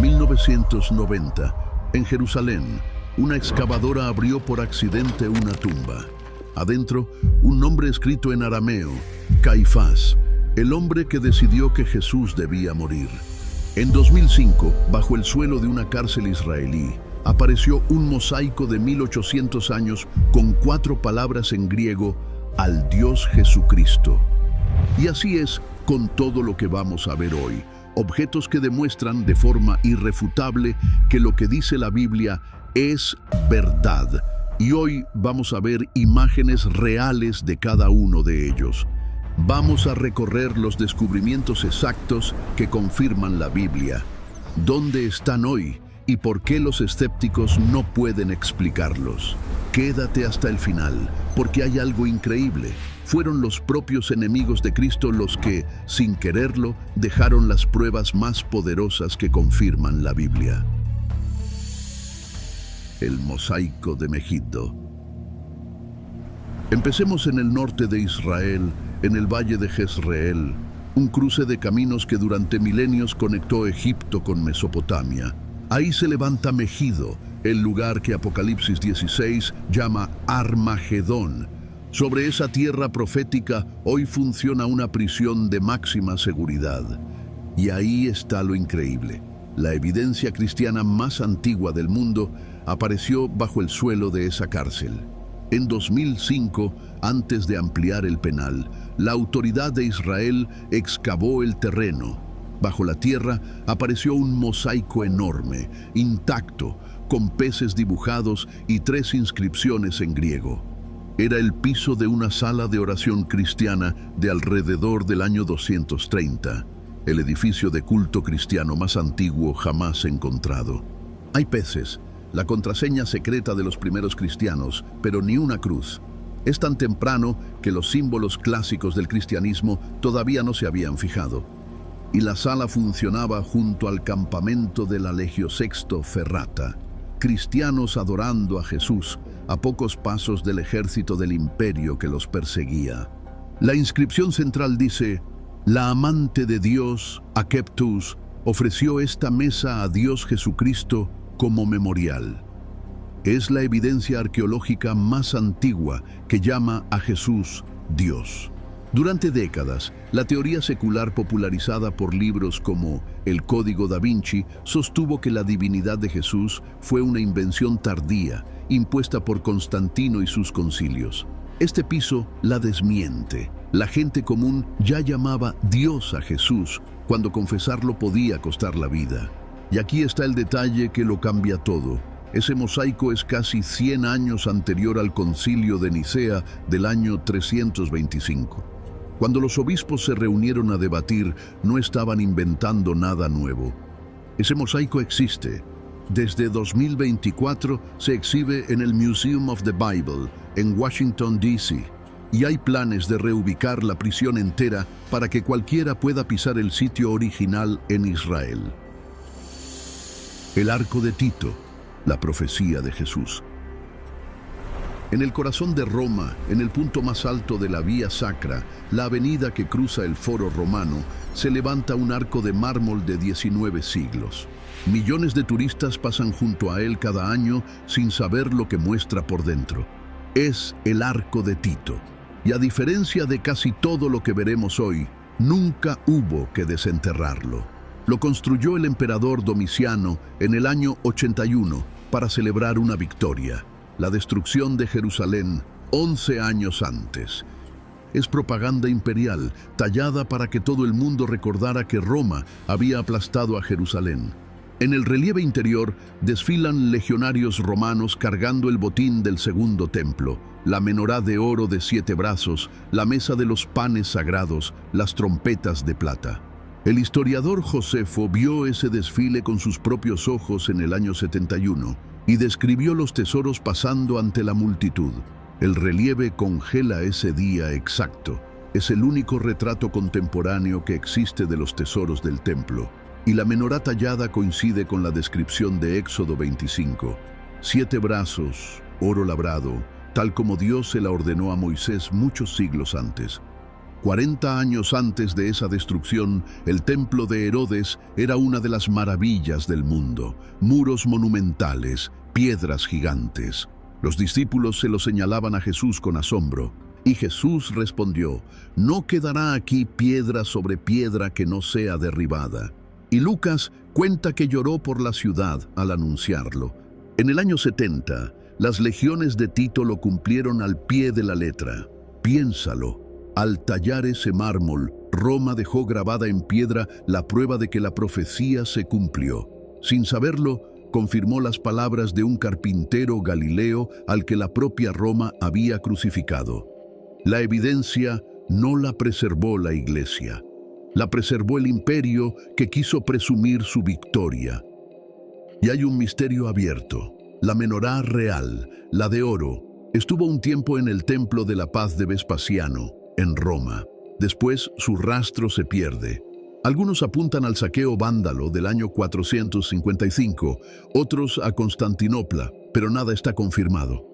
1990, en Jerusalén, una excavadora abrió por accidente una tumba. Adentro, un nombre escrito en arameo, Caifás, el hombre que decidió que Jesús debía morir. En 2005, bajo el suelo de una cárcel israelí, apareció un mosaico de 1800 años con 4 palabras en griego: al Dios Jesucristo. Y así es con todo lo que vamos a ver hoy. Objetos que demuestran de forma irrefutable que lo que dice la Biblia es verdad. Y hoy vamos a ver imágenes reales de cada uno de ellos. Vamos a recorrer los descubrimientos exactos que confirman la Biblia. ¿Dónde están hoy y por qué los escépticos no pueden explicarlos? Quédate hasta el final, porque hay algo increíble. Fueron los propios enemigos de Cristo los que, sin quererlo, dejaron las pruebas más poderosas que confirman la Biblia. El mosaico de Megiddo. Empecemos en el norte de Israel, en el valle de Jezreel, un cruce de caminos que durante milenios conectó Egipto con Mesopotamia. Ahí se levanta Megiddo, el lugar que Apocalipsis 16 llama Armagedón. Sobre esa tierra profética hoy funciona una prisión de máxima seguridad. Y ahí está lo increíble. La evidencia cristiana más antigua del mundo apareció bajo el suelo de esa cárcel. En 2005, antes de ampliar el penal, la autoridad de Israel excavó el terreno. Bajo la tierra apareció un mosaico enorme, intacto, con peces dibujados y 3 inscripciones en griego. Era el piso de una sala de oración cristiana de alrededor del año 230, el edificio de culto cristiano más antiguo jamás encontrado. Hay peces, la contraseña secreta de los primeros cristianos, pero ni una cruz. Es tan temprano que los símbolos clásicos del cristianismo todavía no se habían fijado. Y la sala funcionaba junto al campamento de la Legio Sexto Ferrata, cristianos adorando a Jesús a pocos pasos del ejército del imperio que los perseguía. La inscripción central dice: la amante de Dios, Akeptus, ofreció esta mesa a Dios Jesucristo como memorial. Es la evidencia arqueológica más antigua que llama a Jesús Dios. Durante décadas, la teoría secular popularizada por libros como El Código da Vinci sostuvo que la divinidad de Jesús fue una invención tardía, impuesta por Constantino y sus concilios. Este piso la desmiente. La gente común ya llamaba Dios a Jesús cuando confesarlo podía costar la vida. Y aquí está el detalle que lo cambia todo. Ese mosaico es casi 100 años anterior al concilio de Nicea del año 325. Cuando los obispos se reunieron a debatir, no estaban inventando nada nuevo. Ese mosaico existe. Desde 2024 se exhibe en el Museum of the Bible, en Washington, D.C., y hay planes de reubicar la prisión entera para que cualquiera pueda pisar el sitio original en Israel. El Arco de Tito, la profecía de Jesús. En el corazón de Roma, en el punto más alto de la Vía Sacra, la avenida que cruza el Foro Romano, se levanta un arco de mármol de 19 siglos. Millones de turistas pasan junto a él cada año sin saber lo que muestra por dentro. Es el Arco de Tito. Y a diferencia de casi todo lo que veremos hoy, nunca hubo que desenterrarlo. Lo construyó el emperador Domiciano en el año 81 para celebrar una victoria, la destrucción de Jerusalén 11 años antes. Es propaganda imperial, tallada para que todo el mundo recordara que Roma había aplastado a Jerusalén. En el relieve interior desfilan legionarios romanos cargando el botín del segundo templo, la menorá de oro de 7 brazos, la mesa de los panes sagrados, las trompetas de plata. El historiador Josefo vio ese desfile con sus propios ojos en el año 71 y describió los tesoros pasando ante la multitud. El relieve congela ese día exacto. Es el único retrato contemporáneo que existe de los tesoros del templo. Y la menorá tallada coincide con la descripción de Éxodo 25. 7 brazos, oro labrado, tal como Dios se la ordenó a Moisés muchos siglos antes. 40 años antes de esa destrucción, el templo de Herodes era una de las maravillas del mundo. Muros monumentales, piedras gigantes. Los discípulos se lo señalaban a Jesús con asombro. Y Jesús respondió: no quedará aquí piedra sobre piedra que no sea derribada. Y Lucas cuenta que lloró por la ciudad al anunciarlo. En el año 70, las legiones de Tito lo cumplieron al pie de la letra. Piénsalo. Al tallar ese mármol, Roma dejó grabada en piedra la prueba de que la profecía se cumplió. Sin saberlo, confirmó las palabras de un carpintero galileo al que la propia Roma había crucificado. La evidencia no la preservó la Iglesia. La preservó el imperio que quiso presumir su victoria. Y hay un misterio abierto. La menorá real, la de oro, estuvo un tiempo en el Templo de la Paz de Vespasiano, en Roma. Después su rastro se pierde. Algunos apuntan al saqueo vándalo del año 455, otros a Constantinopla, pero nada está confirmado.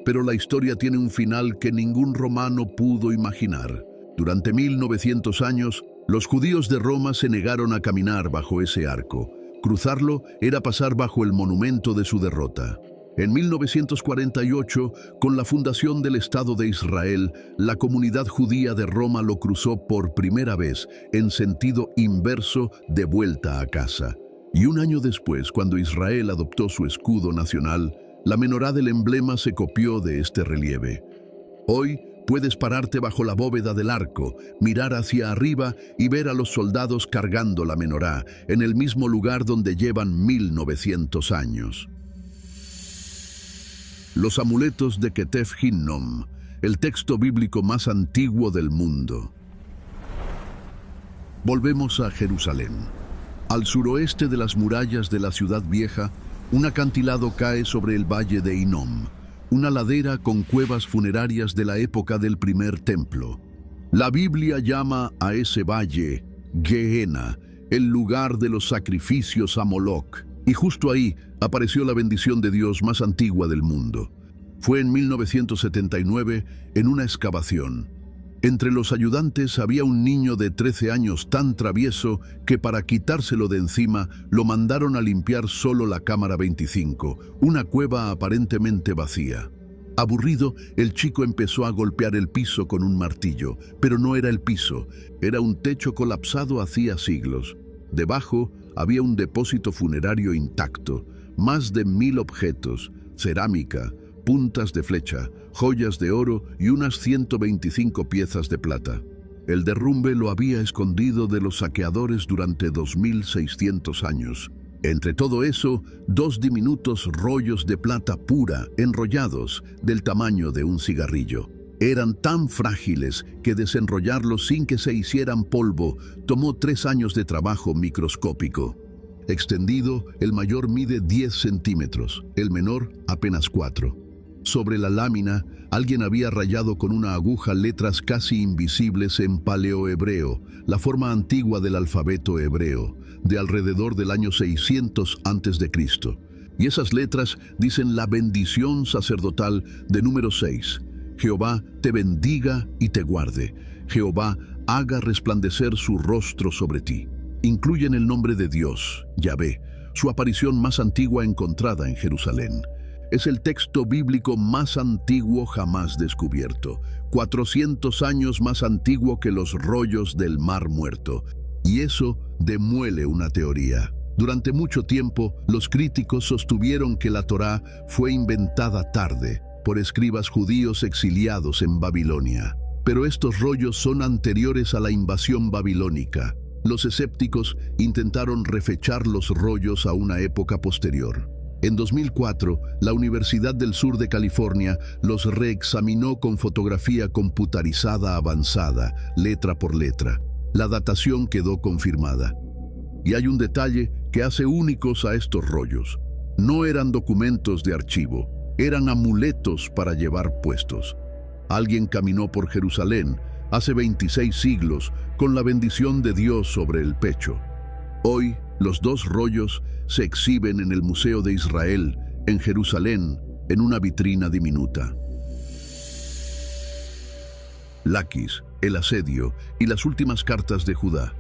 Pero la historia tiene un final que ningún romano pudo imaginar. Durante 1900 años, los judíos de Roma se negaron a caminar bajo ese arco. Cruzarlo era pasar bajo el monumento de su derrota. En 1948, con la fundación del Estado de Israel, la comunidad judía de Roma lo cruzó por primera vez en sentido inverso de vuelta a casa. Y un año después, cuando Israel adoptó su escudo nacional, la menorá del emblema se copió de este relieve. Hoy puedes pararte bajo la bóveda del arco, mirar hacia arriba y ver a los soldados cargando la menorá en el mismo lugar donde llevan 1900 años. Los amuletos de Ketef Hinnom, el texto bíblico más antiguo del mundo. Volvemos a Jerusalén. Al suroeste de las murallas de la ciudad vieja, un acantilado cae sobre el valle de Hinnom, una ladera con cuevas funerarias de la época del primer templo. La Biblia llama a ese valle Gehenna, el lugar de los sacrificios a Moloch. Y justo ahí apareció la bendición de Dios más antigua del mundo. Fue en 1979, en una excavación. Entre los ayudantes había un niño de 13 años tan travieso que para quitárselo de encima lo mandaron a limpiar solo la cámara 25, una cueva aparentemente vacía. Aburrido, el chico empezó a golpear el piso con un martillo, pero no era el piso, era un techo colapsado hacía siglos. Debajo había un depósito funerario intacto, más de 1000 objetos, cerámica, puntas de flecha, joyas de oro y unas 125 piezas de plata. El derrumbe lo había escondido de los saqueadores durante 2600 años. Entre todo eso, 2 diminutos rollos de plata pura, enrollados, del tamaño de un cigarrillo. Eran tan frágiles que desenrollarlos sin que se hicieran polvo tomó 3 años de trabajo microscópico. Extendido, el mayor mide 10 centímetros, el menor apenas 4. Sobre la lámina, alguien había rayado con una aguja letras casi invisibles en paleohebreo, la forma antigua del alfabeto hebreo, de alrededor del año 600 a.C. Y esas letras dicen la bendición sacerdotal de número 6. Jehová te bendiga y te guarde. Jehová haga resplandecer su rostro sobre ti. Incluyen el nombre de Dios, Yahvé, su aparición más antigua encontrada en Jerusalén. Es el texto bíblico más antiguo jamás descubierto, 400 años más antiguo que los rollos del Mar Muerto. Y eso demuele una teoría. Durante mucho tiempo, los críticos sostuvieron que la Torá fue inventada tarde, por escribas judíos exiliados en Babilonia. Pero estos rollos son anteriores a la invasión babilónica. Los escépticos intentaron refechar los rollos a una época posterior. En 2004, la Universidad del Sur de California los reexaminó con fotografía computarizada avanzada, letra por letra. La datación quedó confirmada. Y hay un detalle que hace únicos a estos rollos. No eran documentos de archivo, eran amuletos para llevar puestos. Alguien caminó por Jerusalén hace 26 siglos con la bendición de Dios sobre el pecho. Hoy, los 2 rollos se exhiben en el Museo de Israel, en Jerusalén, en una vitrina diminuta. Laquis, el asedio y las últimas cartas de Judá.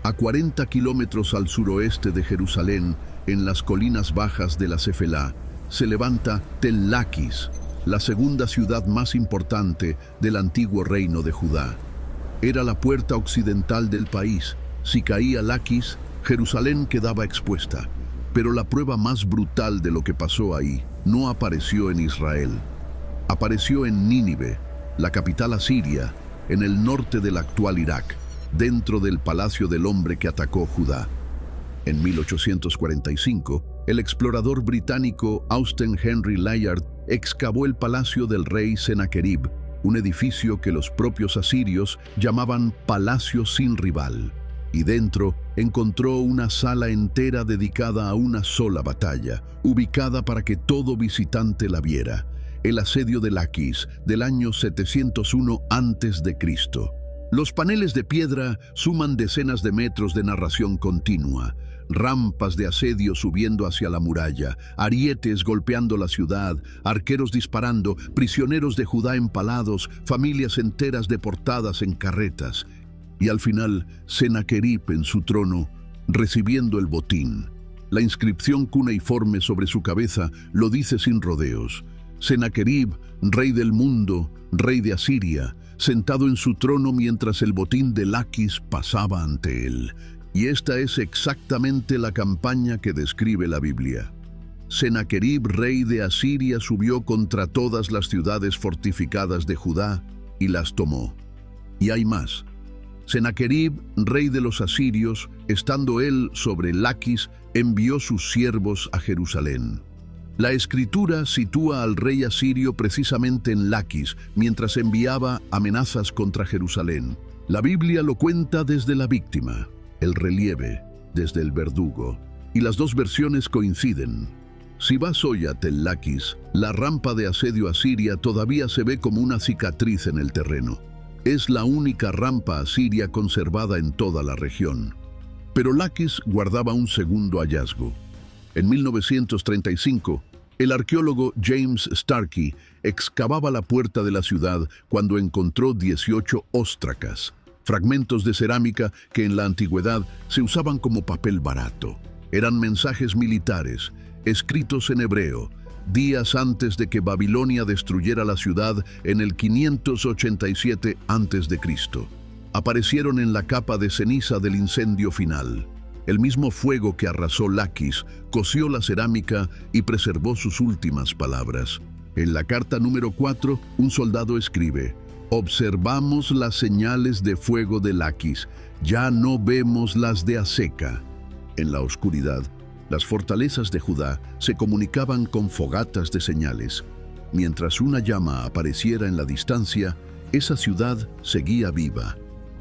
A 40 kilómetros al suroeste de Jerusalén, en las colinas bajas de la Cefelá, se levanta Tel Laquis, la segunda ciudad más importante del antiguo reino de Judá. Era la puerta occidental del país. Si caía Laquis, Jerusalén quedaba expuesta. Pero la prueba más brutal de lo que pasó ahí no apareció en Israel. Apareció en Nínive, la capital asiria, en el norte del actual Irak, dentro del palacio del hombre que atacó Judá. En 1845, el explorador británico Austen Henry Layard excavó el palacio del rey Sennacherib, un edificio que los propios asirios llamaban Palacio sin rival, y dentro encontró una sala entera dedicada a una sola batalla, ubicada para que todo visitante la viera, el asedio de Laquis del año 701 a.C. Los paneles de piedra suman decenas de metros de narración continua, rampas de asedio subiendo hacia la muralla, arietes golpeando la ciudad, arqueros disparando, prisioneros de Judá empalados, familias enteras deportadas en carretas, y al final Sennacherib en su trono, recibiendo el botín. La inscripción cuneiforme sobre su cabeza lo dice sin rodeos: Sennacherib, rey del mundo, rey de Asiria, sentado en su trono mientras el botín de Laquis pasaba ante él. Y esta es exactamente la campaña que describe la Biblia. Sennacherib, rey de Asiria, subió contra todas las ciudades fortificadas de Judá y las tomó. Y hay más. Sennacherib, rey de los asirios, estando él sobre Laquis, envió sus siervos a Jerusalén. La escritura sitúa al rey asirio precisamente en Laquis, mientras enviaba amenazas contra Jerusalén. La Biblia lo cuenta desde la víctima, el relieve desde el verdugo, y las dos versiones coinciden. Si vas hoy a Tel Laquis, la rampa de asedio asiria todavía se ve como una cicatriz en el terreno. Es la única rampa asiria conservada en toda la región. Pero Laquis guardaba un segundo hallazgo. En 1935, el arqueólogo James Starkey excavaba la puerta de la ciudad cuando encontró 18 óstracas, fragmentos de cerámica que en la antigüedad se usaban como papel barato. Eran mensajes militares, escritos en hebreo, días antes de que Babilonia destruyera la ciudad en el 587 a.C. Aparecieron en la capa de ceniza del incendio final. El mismo fuego que arrasó Laquis coció la cerámica y preservó sus últimas palabras. En la carta número 4, un soldado escribe: observamos las señales de fuego de Laquis, ya no vemos las de Aseca. En la oscuridad, las fortalezas de Judá se comunicaban con fogatas de señales. Mientras una llama apareciera en la distancia, esa ciudad seguía viva,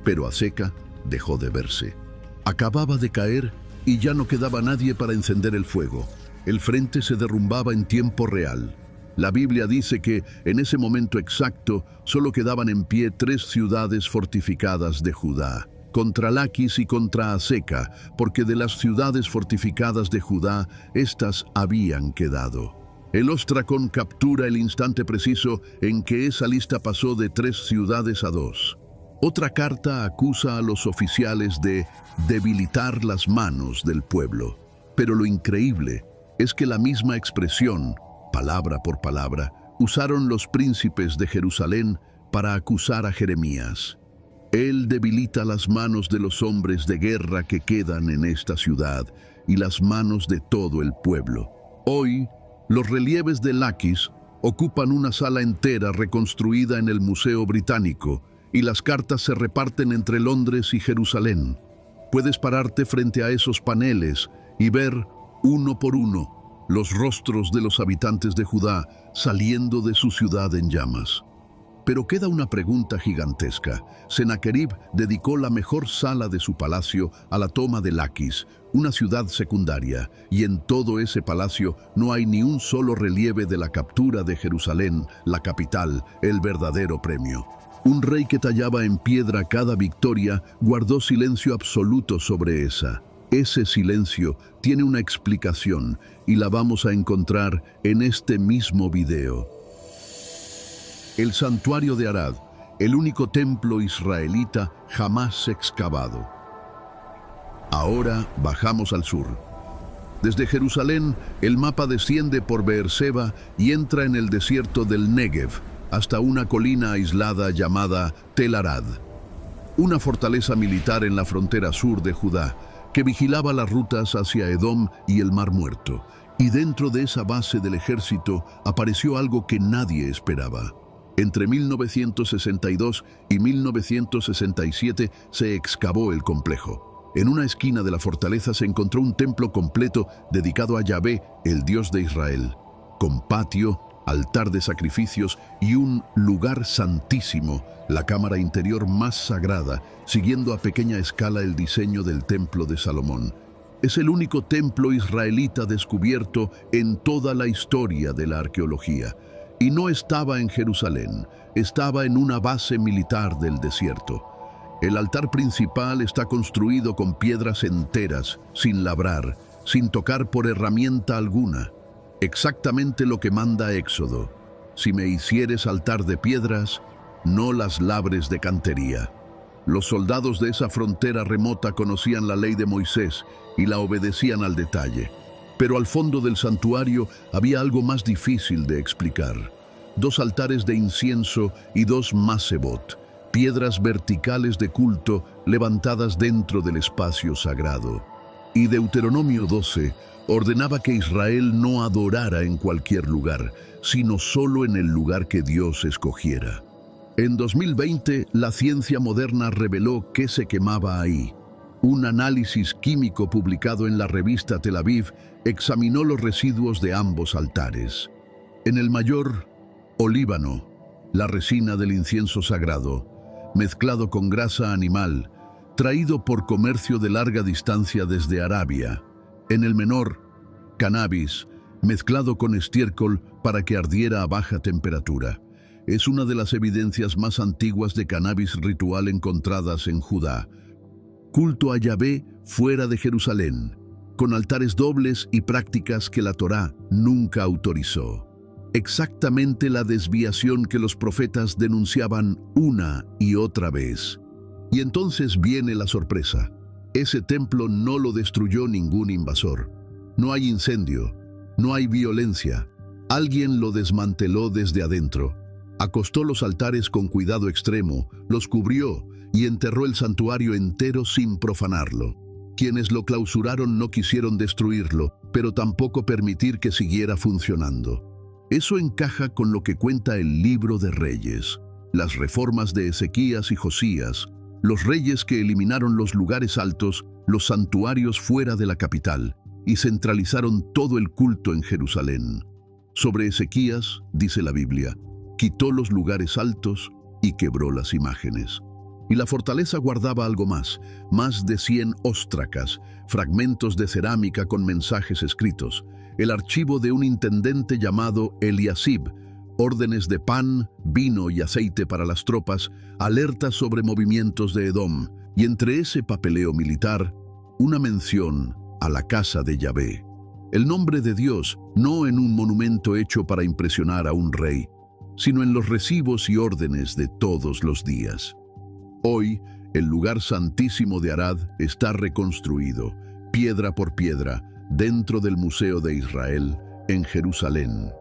pero Aseca dejó de verse. Acababa de caer y ya no quedaba nadie para encender el fuego. El frente se derrumbaba en tiempo real. La Biblia dice que, en ese momento exacto, solo quedaban en pie 3 ciudades fortificadas de Judá, contra Laquis y contra Aseca, porque de las ciudades fortificadas de Judá, éstas habían quedado. El ostracón captura el instante preciso en que esa lista pasó de 3 ciudades a 2. Otra carta acusa a los oficiales de debilitar las manos del pueblo. Pero lo increíble es que la misma expresión, palabra por palabra, usaron los príncipes de Jerusalén para acusar a Jeremías. Él debilita las manos de los hombres de guerra que quedan en esta ciudad y las manos de todo el pueblo. Hoy, los relieves de Laquis ocupan una sala entera reconstruida en el Museo Británico, y las cartas se reparten entre Londres y Jerusalén. Puedes pararte frente a esos paneles y ver, uno por uno, los rostros de los habitantes de Judá saliendo de su ciudad en llamas. Pero queda una pregunta gigantesca. Sennacherib dedicó la mejor sala de su palacio a la toma de Laquis, una ciudad secundaria, y en todo ese palacio no hay ni un solo relieve de la captura de Jerusalén, la capital, el verdadero premio. Un rey que tallaba en piedra cada victoria guardó silencio absoluto sobre esa. Ese silencio tiene una explicación y la vamos a encontrar en este mismo video. El santuario de Arad, el único templo israelita jamás excavado. Ahora bajamos al sur. Desde Jerusalén, el mapa desciende por Beerseba y entra en el desierto del Negev, hasta una colina aislada llamada Tel Arad, una fortaleza militar en la frontera sur de Judá, que vigilaba las rutas hacia Edom y el Mar Muerto. Y dentro de esa base del ejército apareció algo que nadie esperaba. Entre 1962 y 1967 se excavó el complejo. En una esquina de la fortaleza se encontró un templo completo dedicado a Yahvé, el Dios de Israel, con patio, altar de sacrificios y un lugar santísimo, la cámara interior más sagrada, siguiendo a pequeña escala el diseño del templo de Salomón. Es el único templo israelita descubierto en toda la historia de la arqueología. Y no estaba en Jerusalén, estaba en una base militar del desierto. El altar principal está construido con piedras enteras, sin labrar, sin tocar por herramienta alguna. Exactamente lo que manda Éxodo: si me hicieres altar de piedras, no las labres de cantería. Los soldados de esa frontera remota conocían la ley de Moisés y la obedecían al detalle. Pero al fondo del santuario había algo más difícil de explicar. 2 altares de incienso y 2 masebot, piedras verticales de culto levantadas dentro del espacio sagrado. Y Deuteronomio 12 ordenaba que Israel no adorara en cualquier lugar, sino solo en el lugar que Dios escogiera. En 2020, la ciencia moderna reveló qué se quemaba ahí. Un análisis químico publicado en la revista Tel Aviv examinó los residuos de ambos altares. En el mayor, olíbano, la resina del incienso sagrado, mezclado con grasa animal, traído por comercio de larga distancia desde Arabia. En el menor, cannabis, mezclado con estiércol para que ardiera a baja temperatura. Es una de las evidencias más antiguas de cannabis ritual encontradas en Judá. Culto a Yahvé fuera de Jerusalén, con altares dobles y prácticas que la Torá nunca autorizó. Exactamente la desviación que los profetas denunciaban una y otra vez. Y entonces viene la sorpresa. Ese templo no lo destruyó ningún invasor. No hay incendio, no hay violencia. Alguien lo desmanteló desde adentro. Acostó los altares con cuidado extremo, los cubrió y enterró el santuario entero sin profanarlo. Quienes lo clausuraron no quisieron destruirlo, pero tampoco permitir que siguiera funcionando. Eso encaja con lo que cuenta el Libro de Reyes, las reformas de Ezequías y Josías, los reyes que eliminaron los lugares altos, los santuarios fuera de la capital, y centralizaron todo el culto en Jerusalén. Sobre Ezequías, dice la Biblia, quitó los lugares altos y quebró las imágenes. Y la fortaleza guardaba algo más de 100 óstracas, fragmentos de cerámica con mensajes escritos, el archivo de un intendente llamado Eliasib, órdenes de pan, vino y aceite para las tropas, alertas sobre movimientos de Edom, y entre ese papeleo militar, una mención a la casa de Yahvé. El nombre de Dios no en un monumento hecho para impresionar a un rey, sino en los recibos y órdenes de todos los días. Hoy, el lugar santísimo de Arad está reconstruido, piedra por piedra, dentro del Museo de Israel, en Jerusalén.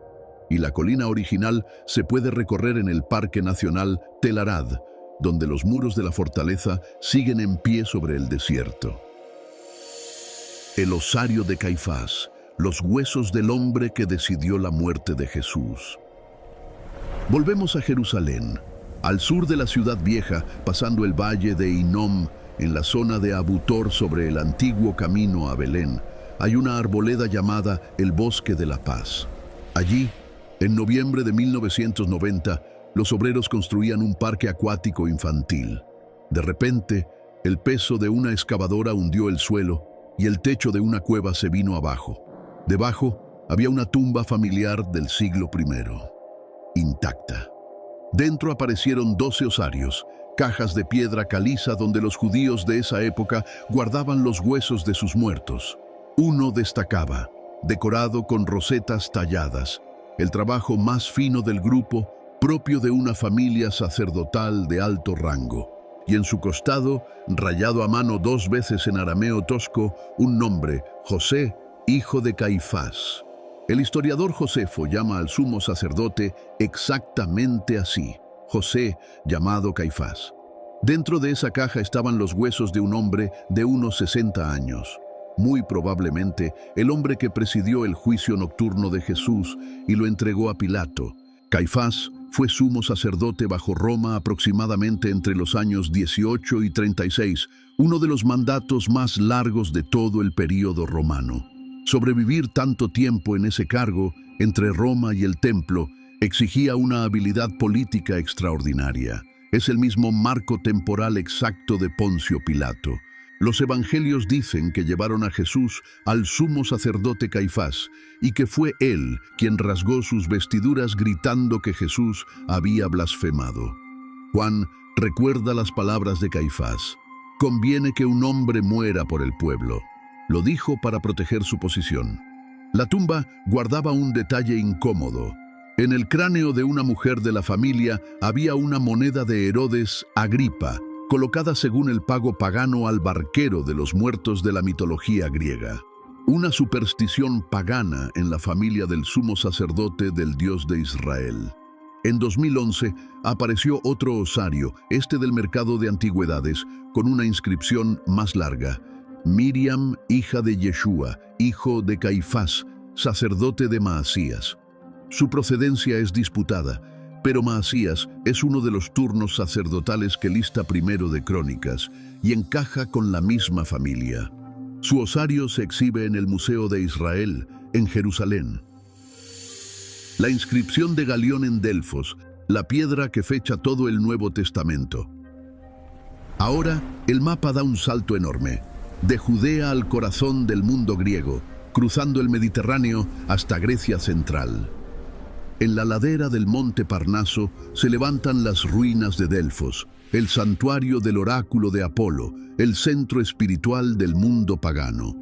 Y la colina original se puede recorrer en el Parque Nacional Tel Arad, donde los muros de la fortaleza siguen en pie sobre el desierto. El osario de Caifás, los huesos del hombre que decidió la muerte de Jesús. Volvemos a Jerusalén, al sur de la ciudad vieja, pasando el valle de Hinnom, en la zona de Abutor sobre el antiguo camino a Belén, hay una arboleda llamada el Bosque de la Paz. Allí, en noviembre de 1990, los obreros construían un parque acuático infantil. De repente, el peso de una excavadora hundió el suelo y el techo de una cueva se vino abajo. Debajo había una tumba familiar del siglo I, intacta. Dentro aparecieron 12 osarios, cajas de piedra caliza donde los judíos de esa época guardaban los huesos de sus muertos. Uno destacaba, decorado con rosetas talladas, el trabajo más fino del grupo, propio de una familia sacerdotal de alto rango, y en su costado, rayado a mano 2 veces en arameo tosco, un nombre, José, hijo de Caifás. El historiador Josefo llama al sumo sacerdote exactamente así, José, llamado Caifás. Dentro de esa caja estaban los huesos de un hombre de unos 60 años. Muy probablemente el hombre que presidió el juicio nocturno de Jesús y lo entregó a Pilato. Caifás fue sumo sacerdote bajo Roma aproximadamente entre los años 18 y 36, uno de los mandatos más largos de todo el período romano. Sobrevivir tanto tiempo en ese cargo, entre Roma y el templo, exigía una habilidad política extraordinaria. Es el mismo marco temporal exacto de Poncio Pilato. Los evangelios dicen que llevaron a Jesús al sumo sacerdote Caifás y que fue él quien rasgó sus vestiduras gritando que Jesús había blasfemado. Juan recuerda las palabras de Caifás: «Conviene que un hombre muera por el pueblo». Lo dijo para proteger su posición. La tumba guardaba un detalle incómodo. En el cráneo de una mujer de la familia había una moneda de Herodes Agripa, colocada según el pago pagano al barquero de los muertos de la mitología griega. Una superstición pagana en la familia del sumo sacerdote del Dios de Israel. En 2011 apareció otro osario, este del mercado de antigüedades, con una inscripción más larga: Miriam, hija de Yeshua, hijo de Caifás, sacerdote de Maasías. Su procedencia es disputada, pero Maasías es uno de los turnos sacerdotales que lista primero de Crónicas y encaja con la misma familia. Su osario se exhibe en el Museo de Israel, en Jerusalén. La inscripción de Galión en Delfos, la piedra que fecha todo el Nuevo Testamento. Ahora, el mapa da un salto enorme, de Judea al corazón del mundo griego, cruzando el Mediterráneo hasta Grecia central. En la ladera del monte Parnaso se levantan las ruinas de Delfos, el santuario del oráculo de Apolo, el centro espiritual del mundo pagano.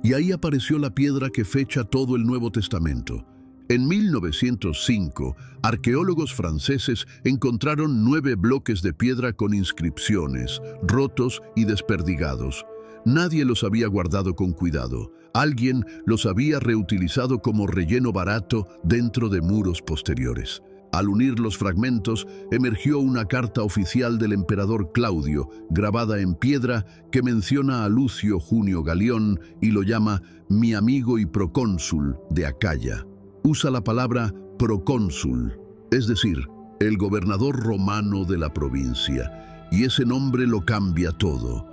Y ahí apareció la piedra que fecha todo el Nuevo Testamento. En 1905, arqueólogos franceses encontraron 9 bloques de piedra con inscripciones, rotos y desperdigados. Nadie los había guardado con cuidado. Alguien los había reutilizado como relleno barato dentro de muros posteriores. Al unir los fragmentos, emergió una carta oficial del emperador Claudio, grabada en piedra, que menciona a Lucio Junio Galión y lo llama «mi amigo y procónsul de Acaya». Usa la palabra procónsul, es decir, el gobernador romano de la provincia, y ese nombre lo cambia todo,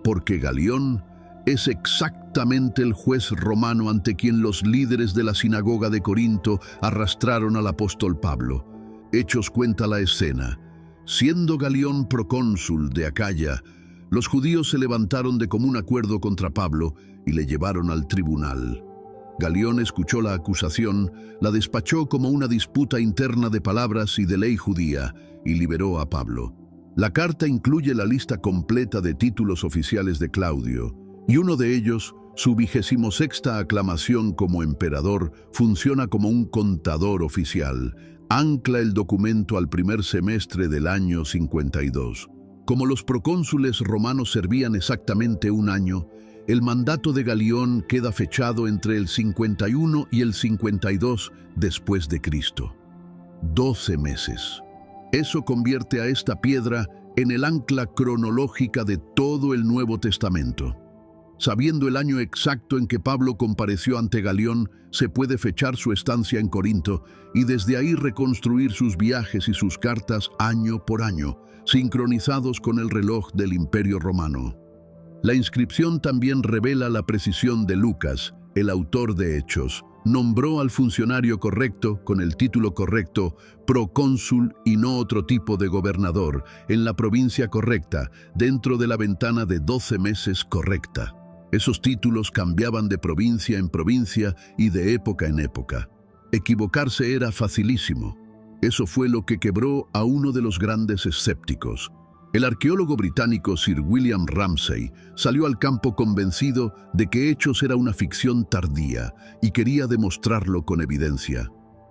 porque Galión es exactamente el juez romano ante quien los líderes de la sinagoga de Corinto arrastraron al apóstol Pablo. Hechos cuenta la escena. Siendo Galión procónsul de Acaya, los judíos se levantaron de común acuerdo contra Pablo y le llevaron al tribunal. Galión escuchó la acusación, la despachó como una disputa interna de palabras y de ley judía y liberó a Pablo. La carta incluye la lista completa de títulos oficiales de Claudio, y uno de ellos, su 26ª aclamación como emperador, funciona como un contador oficial. Ancla el documento al primer semestre del año 52. Como los procónsules romanos servían exactamente un año, el mandato de Galión queda fechado entre el 51 y el 52 después de Cristo. 12 meses. Eso convierte a esta piedra en el ancla cronológica de todo el Nuevo Testamento. Sabiendo el año exacto en que Pablo compareció ante Galión, se puede fechar su estancia en Corinto y desde ahí reconstruir sus viajes y sus cartas año por año, sincronizados con el reloj del Imperio Romano. La inscripción también revela la precisión de Lucas, el autor de Hechos. Nombró al funcionario correcto, con el título correcto, procónsul y no otro tipo de gobernador, en la provincia correcta, dentro de la ventana de 12 meses correcta. Esos títulos cambiaban de provincia en provincia y de época en época. Equivocarse era facilísimo. Eso fue lo que quebró a uno de los grandes escépticos. El arqueólogo británico Sir William Ramsay salió al campo convencido de que Hechos era una ficción tardía y quería demostrarlo con evidencia.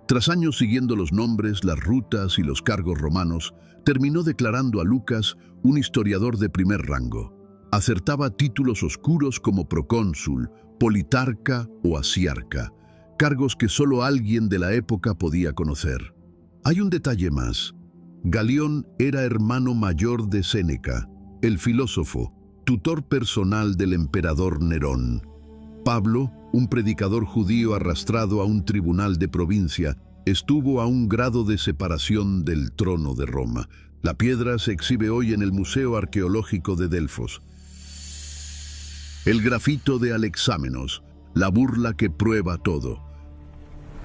Tras años siguiendo los nombres, las rutas y los cargos romanos, terminó declarando a Lucas un historiador de primer rango. Acertaba títulos oscuros como procónsul, politarca o asiarca, cargos que solo alguien de la época podía conocer. Hay un detalle más. Galión era hermano mayor de Séneca, el filósofo, tutor personal del emperador Nerón. Pablo, un predicador judío arrastrado a un tribunal de provincia, estuvo a un grado de separación del trono de Roma. La piedra se exhibe hoy en el Museo Arqueológico de Delfos. El grafito de Alexámenos, la burla que prueba todo.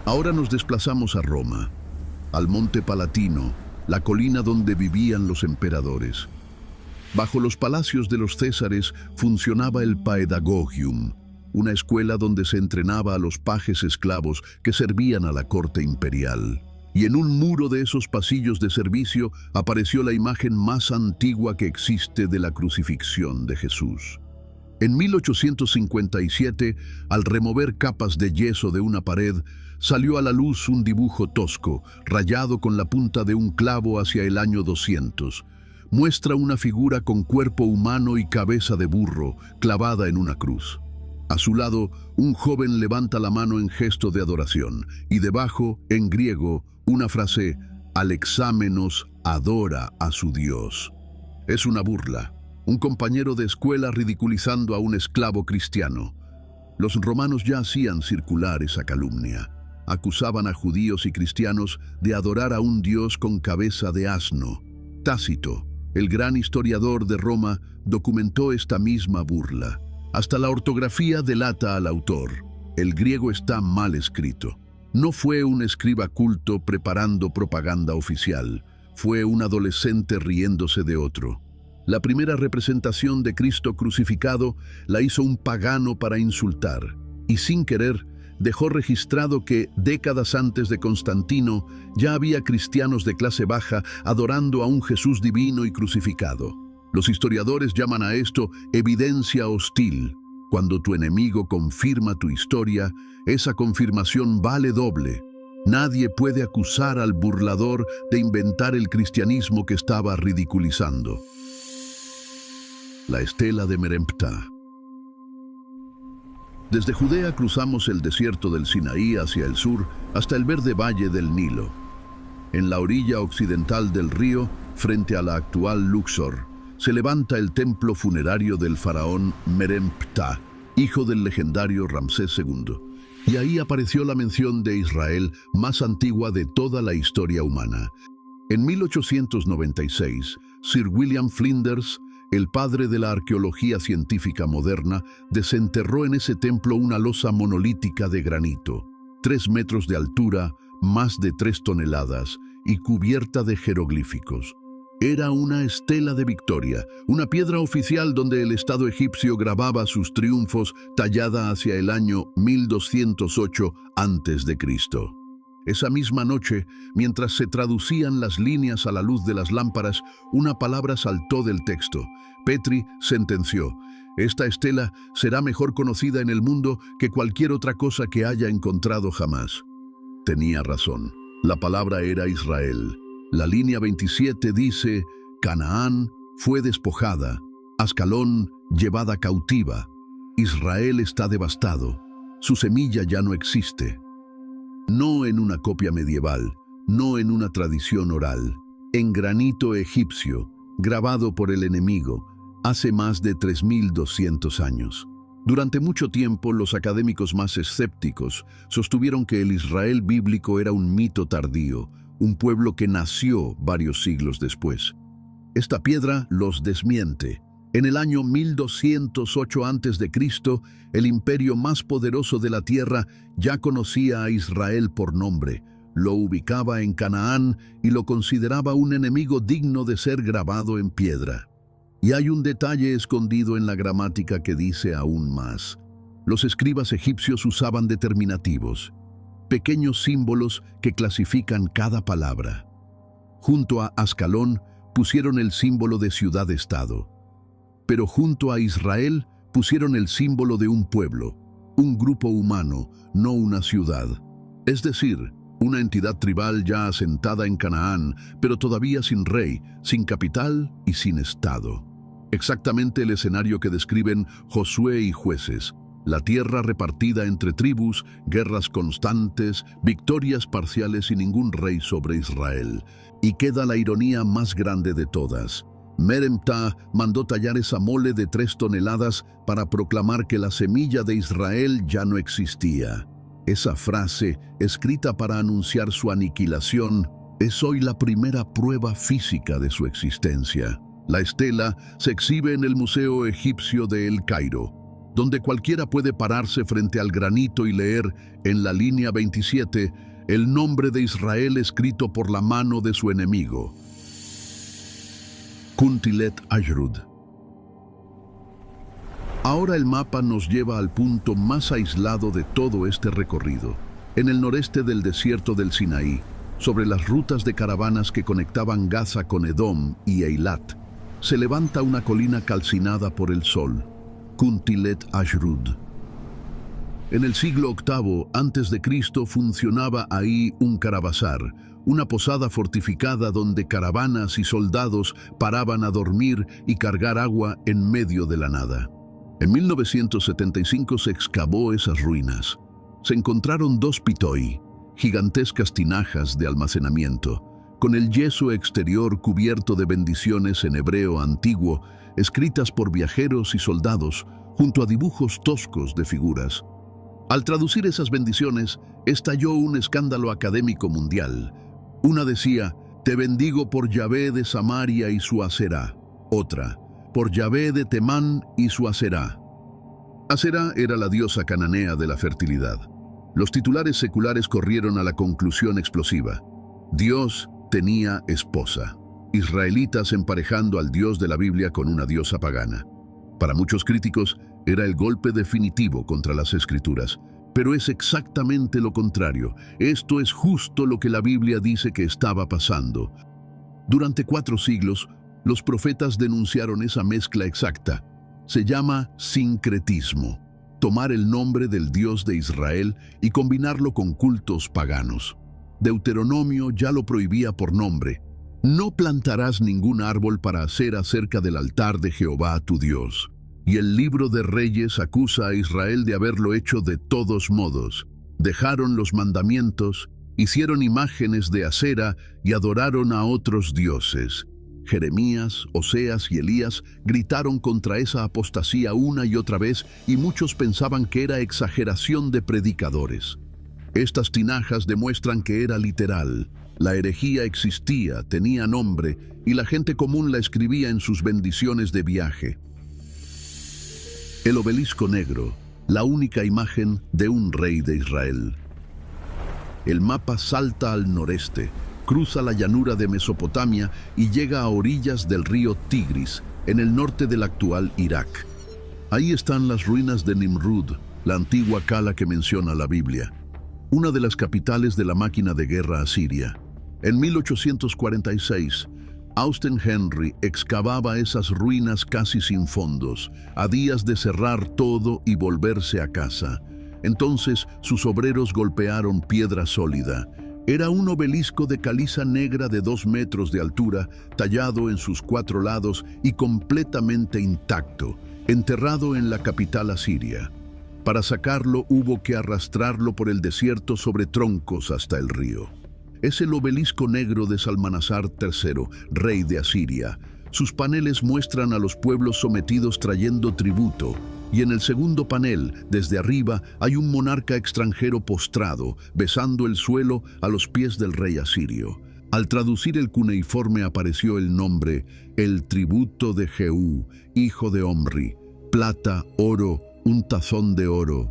Ahora nos desplazamos a Roma, al Monte Palatino, la colina donde vivían los emperadores. Bajo los palacios de los Césares funcionaba el Paedagogium, una escuela donde se entrenaba a los pajes esclavos que servían a la corte imperial. Y en un muro de esos pasillos de servicio apareció la imagen más antigua que existe de la crucifixión de Jesús. En 1857, al remover capas de yeso de una pared, salió a la luz un dibujo tosco, rayado con la punta de un clavo hacia el año 200. Muestra una figura con cuerpo humano y cabeza de burro, clavada en una cruz. A su lado, un joven levanta la mano en gesto de adoración, y debajo, en griego, una frase: Alexámenos adora a su Dios. Es una burla, un compañero de escuela ridiculizando a un esclavo cristiano. Los romanos ya hacían circular esa calumnia. Acusaban a judíos y cristianos de adorar a un Dios con cabeza de asno. Tácito, el gran historiador de Roma, documentó esta misma burla. Hasta la ortografía delata al autor. El griego está mal escrito. No fue un escriba culto preparando propaganda oficial. Fue un adolescente riéndose de otro. La primera representación de Cristo crucificado la hizo un pagano para insultar. Y sin querer, dejó registrado que, décadas antes de Constantino, ya había cristianos de clase baja adorando a un Jesús divino y crucificado. Los historiadores llaman a esto evidencia hostil. Cuando tu enemigo confirma tu historia, esa confirmación vale doble. Nadie puede acusar al burlador de inventar el cristianismo que estaba ridiculizando. La estela de Meremptah. Desde Judea cruzamos el desierto del Sinaí hacia el sur hasta el verde valle del Nilo. En la orilla occidental del río, frente a la actual Luxor, se levanta el templo funerario del faraón Meremptah, hijo del legendario Ramsés II. Y ahí apareció la mención de Israel más antigua de toda la historia humana. En 1896, Sir William Flinders, el padre de la arqueología científica moderna, desenterró en ese templo una losa monolítica de granito, 3 metros de altura, más de 3 toneladas, y cubierta de jeroglíficos. Era una estela de victoria, una piedra oficial donde el Estado egipcio grababa sus triunfos, tallada hacia el año 1208 a.C. Esa misma noche, mientras se traducían las líneas a la luz de las lámparas, una palabra saltó del texto. Petrie sentenció: esta estela será mejor conocida en el mundo que cualquier otra cosa que haya encontrado jamás. Tenía razón. La palabra era Israel. La línea 27 dice: Canaán fue despojada, Ascalón llevada cautiva, Israel está devastado, su semilla ya no existe. No en una copia medieval, no en una tradición oral, en granito egipcio, grabado por el enemigo, hace más de 3200 años. Durante mucho tiempo, los académicos más escépticos sostuvieron que el Israel bíblico era un mito tardío, un pueblo que nació varios siglos después. Esta piedra los desmiente. En el año 1208 a.C., el imperio más poderoso de la tierra ya conocía a Israel por nombre, lo ubicaba en Canaán y lo consideraba un enemigo digno de ser grabado en piedra. Y hay un detalle escondido en la gramática que dice aún más. Los escribas egipcios usaban determinativos, pequeños símbolos que clasifican cada palabra. Junto a Ascalón pusieron el símbolo de ciudad-estado, pero junto a Israel pusieron el símbolo de un pueblo, un grupo humano, no una ciudad. Es decir, una entidad tribal ya asentada en Canaán, pero todavía sin rey, sin capital y sin estado. Exactamente el escenario que describen Josué y Jueces. La tierra repartida entre tribus, guerras constantes, victorias parciales y ningún rey sobre Israel. Y queda la ironía más grande de todas. Meremtah mandó tallar esa mole de 3 toneladas para proclamar que la semilla de Israel ya no existía. Esa frase, escrita para anunciar su aniquilación, es hoy la primera prueba física de su existencia. La estela se exhibe en el Museo Egipcio de El Cairo, donde cualquiera puede pararse frente al granito y leer, en la línea 27, el nombre de Israel escrito por la mano de su enemigo. Kuntilet Ashrud. Ahora el mapa nos lleva al punto más aislado de todo este recorrido, en el noreste del desierto del Sinaí, sobre las rutas de caravanas que conectaban Gaza con Edom y Eilat. Se levanta una colina calcinada por el sol, Kuntilet Ashrud. En el siglo VIII a.C. funcionaba ahí un caravasar, una posada fortificada donde caravanas y soldados paraban a dormir y cargar agua en medio de la nada. En 1975 se excavó esas ruinas. Se encontraron 2 pitoi, gigantescas tinajas de almacenamiento, con el yeso exterior cubierto de bendiciones en hebreo antiguo, escritas por viajeros y soldados, junto a dibujos toscos de figuras. Al traducir esas bendiciones, estalló un escándalo académico mundial. Una decía, «Te bendigo por Yahvé de Samaria y su Aserá». Otra, «Por Yahvé de Temán y su Aserá». Aserá era la diosa cananea de la fertilidad. Los titulares seculares corrieron a la conclusión explosiva. Dios tenía esposa. Israelitas emparejando al Dios de la Biblia con una diosa pagana. Para muchos críticos, era el golpe definitivo contra las Escrituras. Pero es exactamente lo contrario. Esto es justo lo que la Biblia dice que estaba pasando. Durante 4 siglos, los profetas denunciaron esa mezcla exacta. Se llama sincretismo. Tomar el nombre del Dios de Israel y combinarlo con cultos paganos. Deuteronomio ya lo prohibía por nombre. No plantarás ningún árbol para hacer acerca del altar de Jehová tu Dios. Y el libro de Reyes acusa a Israel de haberlo hecho de todos modos. Dejaron los mandamientos, hicieron imágenes de acera y adoraron a otros dioses. Jeremías, Oseas y Elías gritaron contra esa apostasía una y otra vez y muchos pensaban que era exageración de predicadores. Estas tinajas demuestran que era literal. La herejía existía, tenía nombre y la gente común la escribía en sus bendiciones de viaje. El obelisco negro, la única imagen de un rey de Israel. El mapa salta al noreste, cruza la llanura de Mesopotamia y llega a orillas del río Tigris, en el norte del actual Irak. Ahí están las ruinas de Nimrud, la antigua cala que menciona la Biblia, una de las capitales de la máquina de guerra asiria. En 1846, Austen Henry excavaba esas ruinas casi sin fondos, a días de cerrar todo y volverse a casa. Entonces sus obreros golpearon piedra sólida. Era un obelisco de caliza negra de 2 metros de altura, tallado en sus 4 lados y completamente intacto, enterrado en la capital asiria. Para sacarlo hubo que arrastrarlo por el desierto sobre troncos hasta el río. Es el obelisco negro de Salmanasar III, rey de Asiria. Sus paneles muestran a los pueblos sometidos trayendo tributo, y en el segundo panel, desde arriba, hay un monarca extranjero postrado, besando el suelo a los pies del rey asirio. Al traducir el cuneiforme apareció el nombre, el tributo de Jehú, hijo de Omri, plata, oro, un tazón de oro.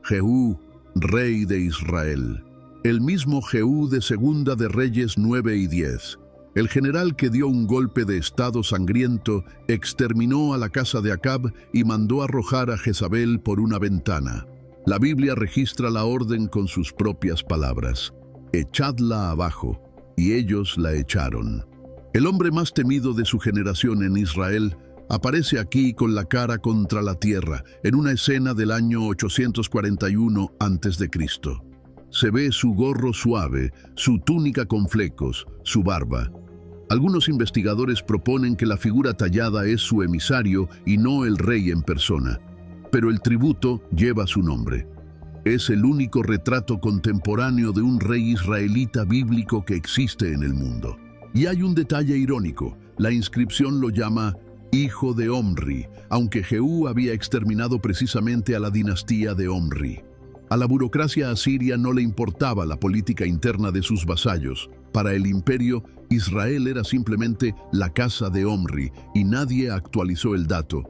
Jehú, rey de Israel. El mismo Jehú de Segunda de Reyes 9 y 10. El general que dio un golpe de estado sangriento exterminó a la casa de Acab y mandó arrojar a Jezabel por una ventana. La Biblia registra la orden con sus propias palabras. Echadla abajo, y ellos la echaron. El hombre más temido de su generación en Israel aparece aquí con la cara contra la tierra, en una escena del año 841 a.C. Se ve su gorro suave, su túnica con flecos, su barba. Algunos investigadores proponen que la figura tallada es su emisario y no el rey en persona, pero el tributo lleva su nombre. Es el único retrato contemporáneo de un rey israelita bíblico que existe en el mundo. Y hay un detalle irónico: la inscripción lo llama Hijo de Omri, aunque Jehú había exterminado precisamente a la dinastía de Omri. A la burocracia asiria no le importaba la política interna de sus vasallos. Para el imperio, Israel era simplemente la casa de Omri, y nadie actualizó el dato.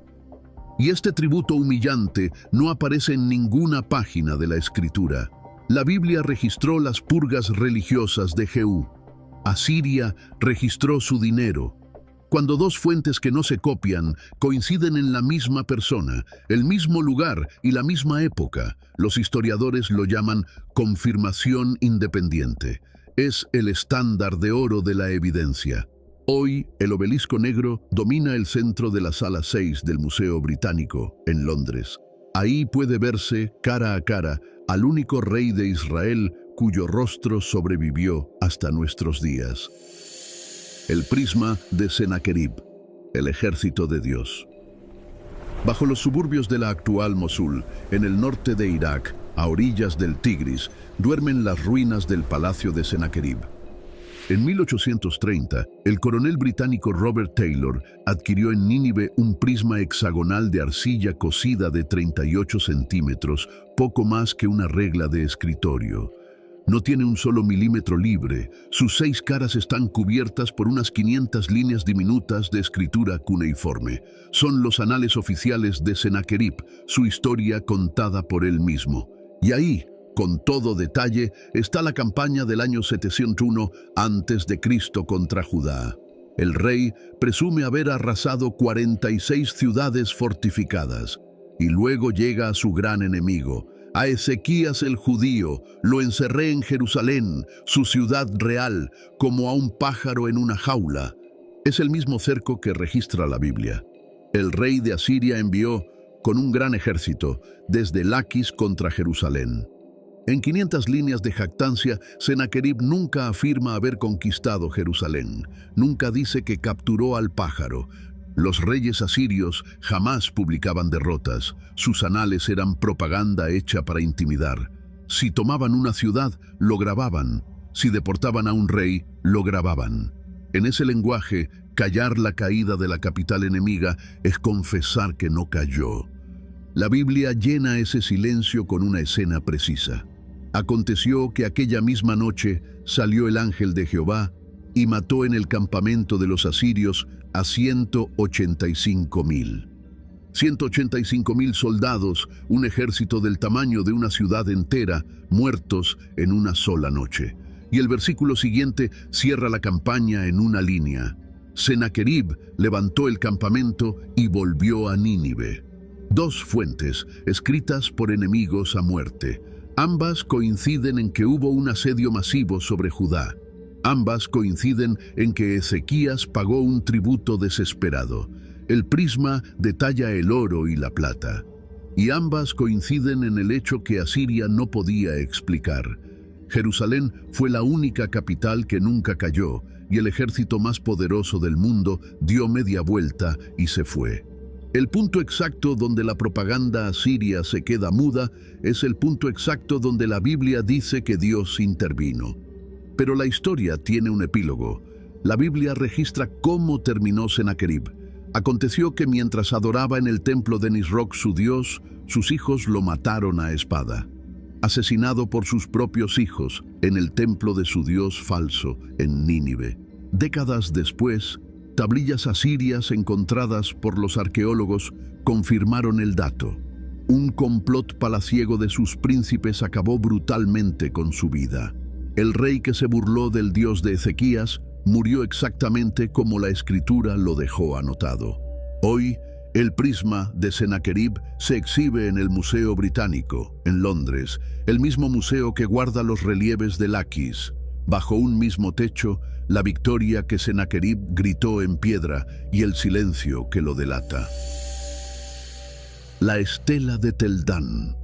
Y este tributo humillante no aparece en ninguna página de la Escritura. La Biblia registró las purgas religiosas de Jehú. Asiria registró su dinero. Cuando dos fuentes que no se copian coinciden en la misma persona, el mismo lugar y la misma época, los historiadores lo llaman confirmación independiente. Es el estándar de oro de la evidencia. Hoy, el obelisco negro domina el centro de la Sala 6 del Museo Británico, en Londres. Ahí puede verse, cara a cara, al único rey de Israel cuyo rostro sobrevivió hasta nuestros días. El prisma de Sennacherib, el ejército de Dios. Bajo los suburbios de la actual Mosul, en el norte de Irak, a orillas del Tigris, duermen las ruinas del palacio de Sennacherib. En 1830, el coronel británico Robert Taylor adquirió en Nínive un prisma hexagonal de arcilla cocida de 38 centímetros, poco más que una regla de escritorio. No tiene un solo milímetro libre. Sus 6 caras están cubiertas por unas 500 líneas diminutas de escritura cuneiforme. Son los anales oficiales de Sennacherib, su historia contada por él mismo. Y ahí, con todo detalle, está la campaña del año 701 a.C. contra Judá. El rey presume haber arrasado 46 ciudades fortificadas. Y luego llega a su gran enemigo, a Ezequías el judío. Lo encerré en Jerusalén, su ciudad real, como a un pájaro en una jaula. Es el mismo cerco que registra la Biblia. El rey de Asiria envió, con un gran ejército, desde Laquis contra Jerusalén. En 500 líneas de jactancia, Sennacherib nunca afirma haber conquistado Jerusalén. Nunca dice que capturó al pájaro. Los reyes asirios jamás publicaban derrotas. Sus anales eran propaganda hecha para intimidar. Si tomaban una ciudad, lo grababan. Si deportaban a un rey, lo grababan. En ese lenguaje, callar la caída de la capital enemiga es confesar que no cayó. La Biblia llena ese silencio con una escena precisa. Aconteció que aquella misma noche salió el ángel de Jehová y mató en el campamento de los asirios a 185,000. 185,000 soldados, un ejército del tamaño de una ciudad entera, muertos en una sola noche. Y el versículo siguiente cierra la campaña en una línea. Sennacherib levantó el campamento y volvió a Nínive. 2 fuentes, escritas por enemigos a muerte. Ambas coinciden en que hubo un asedio masivo sobre Judá. Ambas coinciden en que Ezequías pagó un tributo desesperado. El prisma detalla el oro y la plata. Y ambas coinciden en el hecho que Asiria no podía explicar. Jerusalén fue la única capital que nunca cayó, y el ejército más poderoso del mundo dio media vuelta y se fue. El punto exacto donde la propaganda asiria se queda muda es el punto exacto donde la Biblia dice que Dios intervino. Pero la historia tiene un epílogo. La Biblia registra cómo terminó Sennacherib. Aconteció que mientras adoraba en el templo de Nisroch su dios, sus hijos lo mataron a espada. Asesinado por sus propios hijos en el templo de su dios falso en Nínive. Décadas después, tablillas asirias encontradas por los arqueólogos confirmaron el dato. Un complot palaciego de sus príncipes acabó brutalmente con su vida. El rey que se burló del Dios de Ezequías murió exactamente como la Escritura lo dejó anotado. Hoy, el prisma de Sennacherib se exhibe en el Museo Británico, en Londres, el mismo museo que guarda los relieves de Laquis. Bajo un mismo techo, la victoria que Sennacherib gritó en piedra y el silencio que lo delata. La estela de Tel Dan.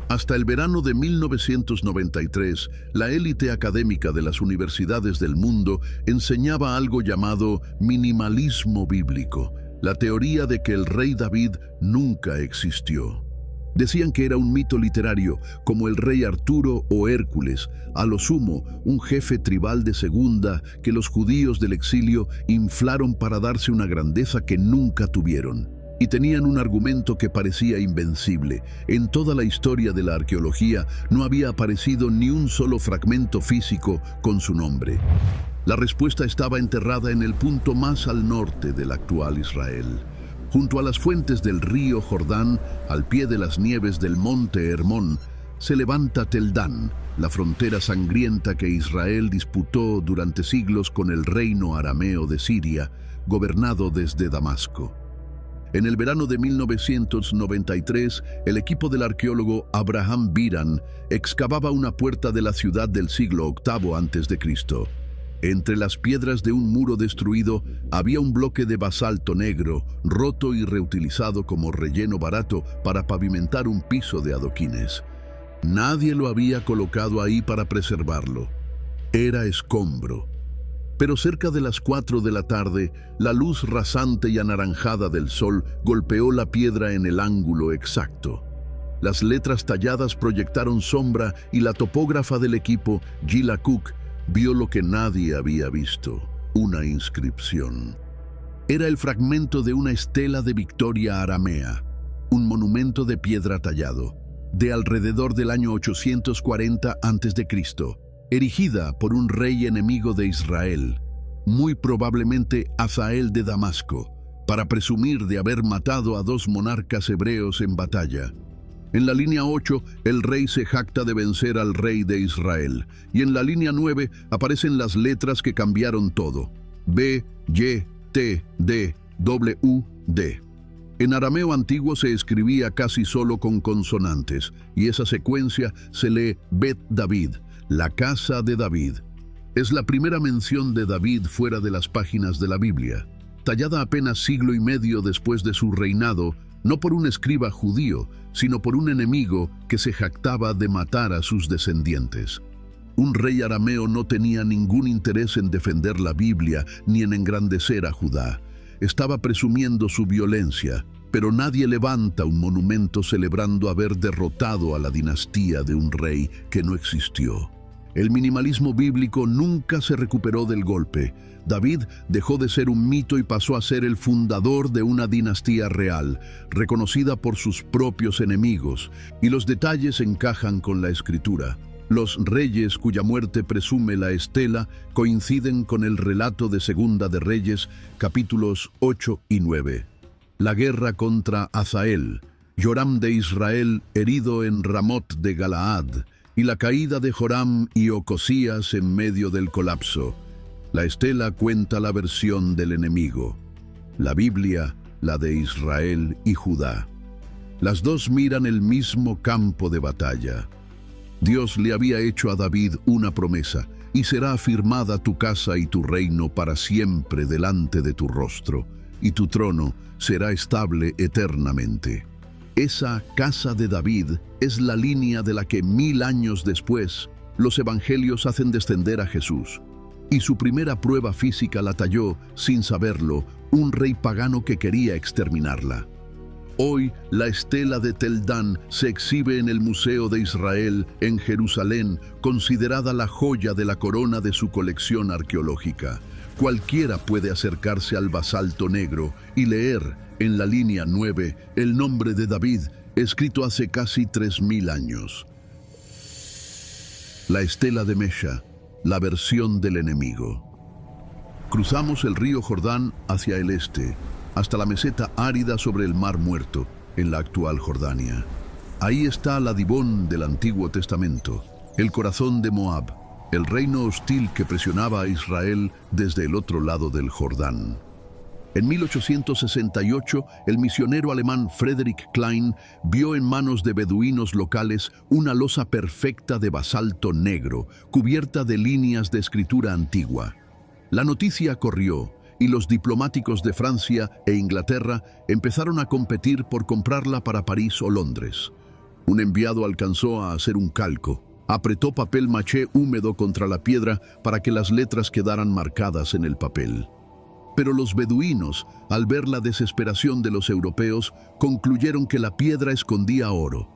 Hasta el verano de 1993, la élite académica de las universidades del mundo enseñaba algo llamado minimalismo bíblico, la teoría de que el rey David nunca existió. Decían que era un mito literario, como el rey Arturo o Hércules, a lo sumo un jefe tribal de segunda que los judíos del exilio inflaron para darse una grandeza que nunca tuvieron. Y tenían un argumento que parecía invencible. En toda la historia de la arqueología no había aparecido ni un solo fragmento físico con su nombre. La respuesta estaba enterrada en el punto más al norte del actual Israel. Junto a las fuentes del río Jordán, al pie de las nieves del monte Hermón, se levanta Tel Dan, la frontera sangrienta que Israel disputó durante siglos con el reino arameo de Siria, gobernado desde Damasco. En el verano de 1993, el equipo del arqueólogo Abraham Biran excavaba una puerta de la ciudad del siglo VIII a.C. Entre las piedras de un muro destruido había un bloque de basalto negro, roto y reutilizado como relleno barato para pavimentar un piso de adoquines. Nadie lo había colocado ahí para preservarlo. Era escombro. Pero cerca de las 4 de la tarde, la luz rasante y anaranjada del sol golpeó la piedra en el ángulo exacto. Las letras talladas proyectaron sombra y la topógrafa del equipo, Gila Cook, vio lo que nadie había visto, una inscripción. Era el fragmento de una estela de victoria aramea, un monumento de piedra tallado, de alrededor del año 840 a.C., erigida por un rey enemigo de Israel, muy probablemente Hazael de Damasco, para presumir de haber matado a 2 monarcas hebreos en batalla. En la línea 8, el rey se jacta de vencer al rey de Israel, y en la línea 9 aparecen las letras que cambiaron todo: B, Y, T, D, W, D. En arameo antiguo se escribía casi solo con consonantes, y esa secuencia se lee Bet David, la casa de David. Es la primera mención de David fuera de las páginas de la Biblia, tallada apenas siglo y medio después de su reinado, no por un escriba judío, sino por un enemigo que se jactaba de matar a sus descendientes. Un rey arameo no tenía ningún interés en defender la Biblia ni en engrandecer a Judá. Estaba presumiendo su violencia, pero nadie levanta un monumento celebrando haber derrotado a la dinastía de un rey que no existió. El minimalismo bíblico nunca se recuperó del golpe. David dejó de ser un mito y pasó a ser el fundador de una dinastía real, reconocida por sus propios enemigos, y los detalles encajan con la escritura. Los reyes cuya muerte presume la estela coinciden con el relato de Segunda de Reyes, capítulos 8 y 9. La guerra contra Hazael, Joram de Israel herido en Ramot de Galaad, y la caída de Joram y Ocosías en medio del colapso. La estela cuenta la versión del enemigo. La Biblia, la de Israel y Judá. Las dos miran el mismo campo de batalla. Dios le había hecho a David una promesa: y será afirmada tu casa y tu reino para siempre delante de tu rostro, y tu trono será estable eternamente. Esa casa de David es la línea de la que 1000 años después los evangelios hacen descender a Jesús. Y su primera prueba física la talló, sin saberlo, un rey pagano que quería exterminarla. Hoy, la estela de Tel Dan se exhibe en el Museo de Israel, en Jerusalén, considerada la joya de la corona de su colección arqueológica. Cualquiera puede acercarse al basalto negro y leer, en la línea 9, el nombre de David, escrito hace casi 3000 años. La estela de Mesha, la versión del enemigo. Cruzamos el río Jordán hacia el este, hasta la meseta árida sobre el Mar Muerto, en la actual Jordania. Ahí está la Dibón del Antiguo Testamento, el corazón de Moab, el reino hostil que presionaba a Israel desde el otro lado del Jordán. En 1868, el misionero alemán Frederick Klein vio en manos de beduinos locales una losa perfecta de basalto negro, cubierta de líneas de escritura antigua. La noticia corrió, y los diplomáticos de Francia e Inglaterra empezaron a competir por comprarla para París o Londres. Un enviado alcanzó a hacer un calco. Apretó papel maché húmedo contra la piedra para que las letras quedaran marcadas en el papel. Pero los beduinos, al ver la desesperación de los europeos, concluyeron que la piedra escondía oro.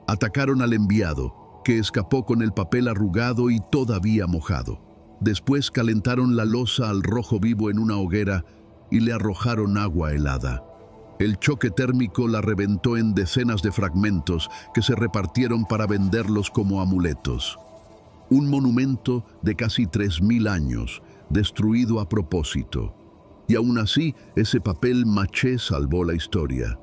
Atacaron al enviado, que escapó con el papel arrugado y todavía mojado. Después calentaron la losa al rojo vivo en una hoguera y le arrojaron agua helada. El choque térmico la reventó en decenas de fragmentos que se repartieron para venderlos como amuletos. Un monumento de casi 3000 años, destruido a propósito. Y aún así, ese papel maché salvó la historia.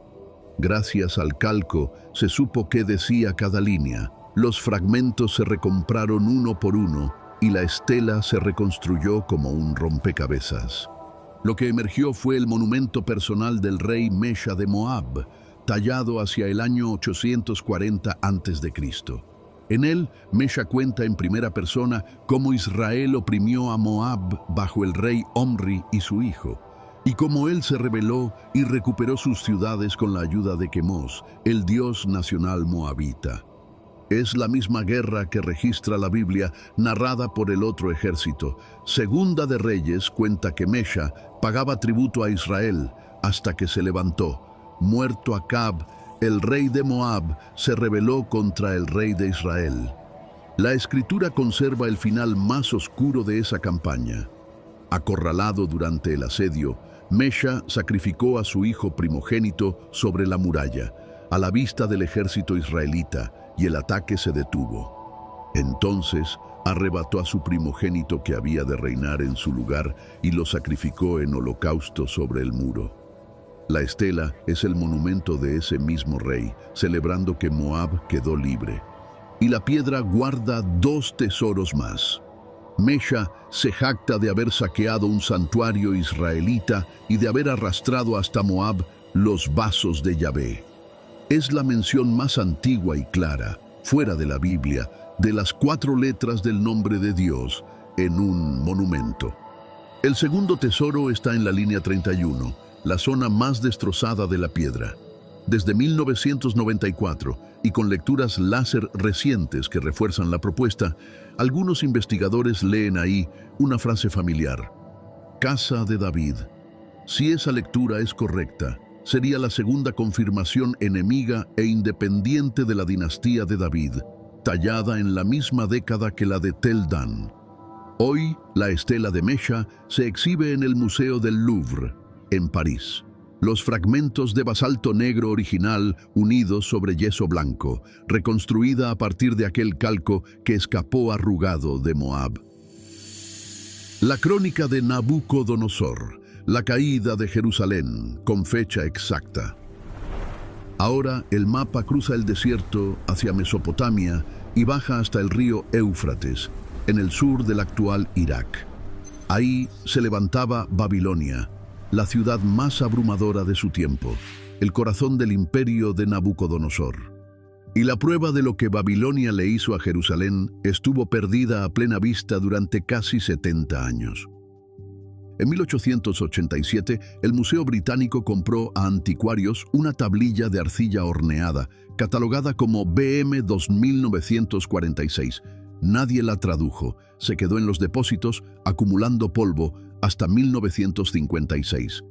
Gracias al calco, se supo qué decía cada línea. Los fragmentos se recompraron uno por uno y la estela se reconstruyó como un rompecabezas. Lo que emergió fue el monumento personal del rey Mesha de Moab, tallado hacia el año 840 a.C. En él, Mesha cuenta en primera persona cómo Israel oprimió a Moab bajo el rey Omri y su hijo, y cómo él se rebeló y recuperó sus ciudades con la ayuda de Quemos, el dios nacional moabita. Es la misma guerra que registra la Biblia, narrada por el otro ejército. Segunda de Reyes cuenta que Mesha pagaba tributo a Israel hasta que se levantó. Muerto Acab, el rey de Moab se rebeló contra el rey de Israel. La escritura conserva el final más oscuro de esa campaña. Acorralado durante el asedio, Mesha sacrificó a su hijo primogénito sobre la muralla, a la vista del ejército israelita, y el ataque se detuvo. Entonces arrebató a su primogénito que había de reinar en su lugar y lo sacrificó en holocausto sobre el muro. La estela es el monumento de ese mismo rey, celebrando que Moab quedó libre. Y la piedra guarda dos tesoros más. Mesha se jacta de haber saqueado un santuario israelita y de haber arrastrado hasta Moab los vasos de Yahvé. Es la mención más antigua y clara, fuera de la Biblia, de las 4 letras del nombre de Dios en un monumento. El segundo tesoro está en la línea 31, la zona más destrozada de la piedra. Desde 1994, y con lecturas láser recientes que refuerzan la propuesta, algunos investigadores leen ahí una frase familiar: Casa de David. Si esa lectura es correcta, sería la segunda confirmación enemiga e independiente de la dinastía de David, tallada en la misma década que la de Tel Dan. Hoy, la estela de Mesha se exhibe en el Museo del Louvre, en París. Los fragmentos de basalto negro original unidos sobre yeso blanco, reconstruida a partir de aquel calco que escapó arrugado de Moab. La crónica de Nabucodonosor, la caída de Jerusalén, con fecha exacta. Ahora el mapa cruza el desierto hacia Mesopotamia y baja hasta el río Éufrates, en el sur del actual Irak. Ahí se levantaba Babilonia, la ciudad más abrumadora de su tiempo, el corazón del imperio de Nabucodonosor. Y la prueba de lo que Babilonia le hizo a Jerusalén estuvo perdida a plena vista durante casi 70 años. En 1887, el Museo Británico compró a anticuarios una tablilla de arcilla horneada, catalogada como BM 2946. Nadie la tradujo, se quedó en los depósitos, acumulando polvo, hasta 1956.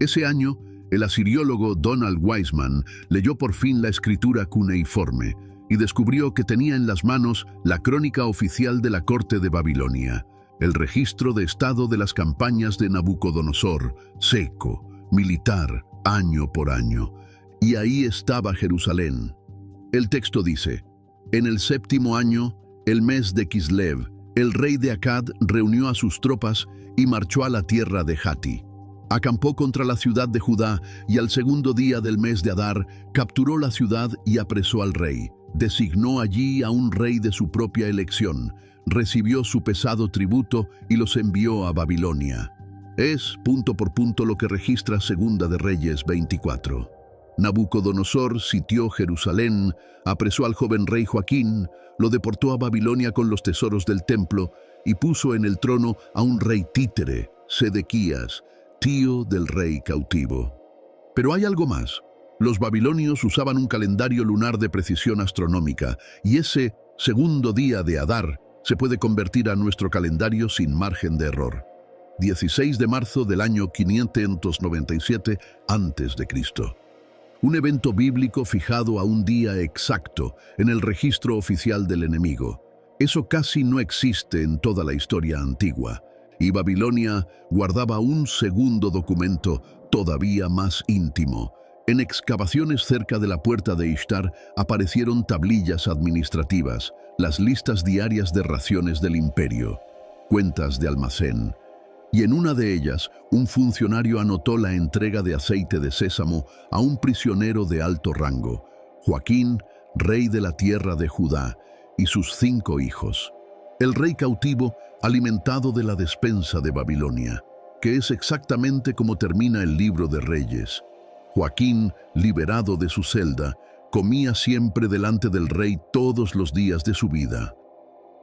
Ese año, el asiriólogo Donald Wiseman leyó por fin la escritura cuneiforme y descubrió que tenía en las manos la crónica oficial de la corte de Babilonia, el registro de estado de las campañas de Nabucodonosor, seco, militar, año por año. Y ahí estaba Jerusalén. El texto dice: en el 7º año, el mes de Kislev, el rey de Accad reunió a sus tropas y marchó a la tierra de Hati. Acampó contra la ciudad de Judá y al 2º día del mes de Adar capturó la ciudad y apresó al rey. Designó allí a un rey de su propia elección, recibió su pesado tributo y los envió a Babilonia. Es, punto por punto, lo que registra Segunda de Reyes 24. Nabucodonosor sitió Jerusalén, apresó al joven rey Joaquín, lo deportó a Babilonia con los tesoros del templo y puso en el trono a un rey títere, Sedequías, tío del rey cautivo. Pero hay algo más. Los babilonios usaban un calendario lunar de precisión astronómica, y ese segundo día de Adar se puede convertir a nuestro calendario sin margen de error. 16 de marzo del año 597 a.C. Un evento bíblico fijado a un día exacto en el registro oficial del enemigo. Eso casi no existe en toda la historia antigua, y Babilonia guardaba un segundo documento todavía más íntimo. En excavaciones cerca de la puerta de Ishtar aparecieron tablillas administrativas, las listas diarias de raciones del imperio, cuentas de almacén, y en una de ellas un funcionario anotó la entrega de aceite de sésamo a un prisionero de alto rango, Joaquín, rey de la tierra de Judá, y sus 5 hijos. El rey cautivo, alimentado de la despensa de Babilonia, que es exactamente como termina el libro de Reyes. Joaquín, liberado de su celda, comía siempre delante del rey todos los días de su vida.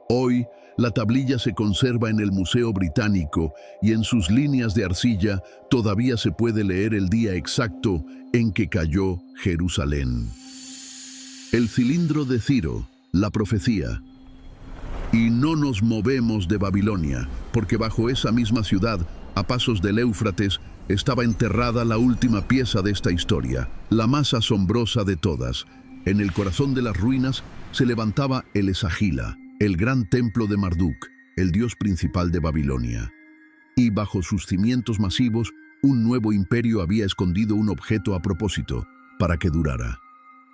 Hoy, la tablilla se conserva en el Museo Británico y en sus líneas de arcilla todavía se puede leer el día exacto en que cayó Jerusalén. El cilindro de Ciro, la profecía. Y no nos movemos de Babilonia, porque bajo esa misma ciudad, a pasos del Éufrates, estaba enterrada la última pieza de esta historia, la más asombrosa de todas. En el corazón de las ruinas se levantaba el Esagila, el gran templo de Marduk, el dios principal de Babilonia. Y bajo sus cimientos masivos, un nuevo imperio había escondido un objeto a propósito, para que durara.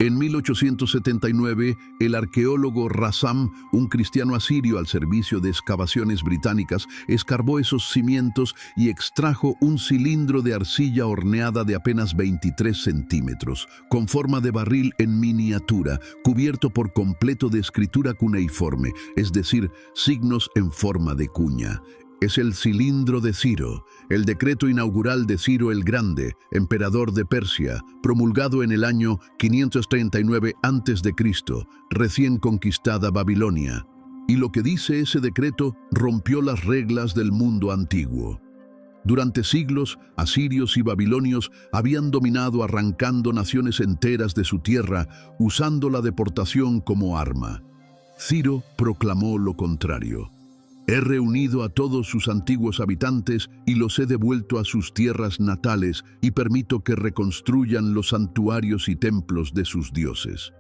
En 1879, el arqueólogo Rassam, un cristiano asirio al servicio de excavaciones británicas, escarbó esos cimientos y extrajo un cilindro de arcilla horneada de apenas 23 centímetros, con forma de barril en miniatura, cubierto por completo de escritura cuneiforme, es decir, signos en forma de cuña. Es el cilindro de Ciro, el decreto inaugural de Ciro el Grande, emperador de Persia, promulgado en el año 539 a.C., recién conquistada Babilonia. Y lo que dice ese decreto rompió las reglas del mundo antiguo. Durante siglos, asirios y babilonios habían dominado arrancando naciones enteras de su tierra, usando la deportación como arma. Ciro proclamó lo contrario. He reunido a todos sus antiguos habitantes y los he devuelto a sus tierras natales y permito que reconstruyan los santuarios y templos de sus dioses.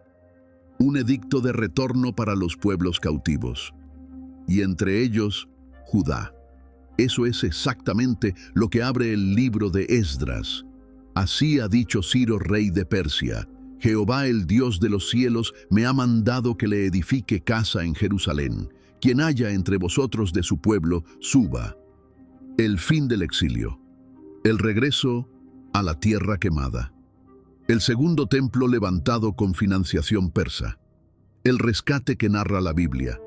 Un edicto de retorno para los pueblos cautivos. Y entre ellos, Judá. Eso es exactamente lo que abre el libro de Esdras. Así ha dicho Ciro, rey de Persia: Jehová, el Dios de los cielos, me ha mandado que le edifique casa en Jerusalén. Quien haya entre vosotros de su pueblo, suba. El fin del exilio. El regreso a la tierra quemada. El segundo templo levantado con financiación persa. El rescate que narra la Biblia,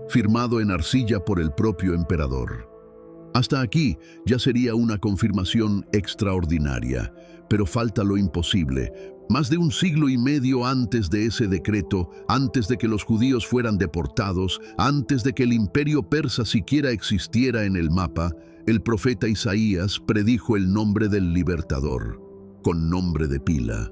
firmado en arcilla por el propio emperador. Hasta aquí ya sería una confirmación extraordinaria, pero falta lo imposible. Más de un siglo y medio antes de ese decreto, antes de que los judíos fueran deportados, antes de que el imperio persa siquiera existiera en el mapa, el profeta Isaías predijo el nombre del libertador, con nombre de pila,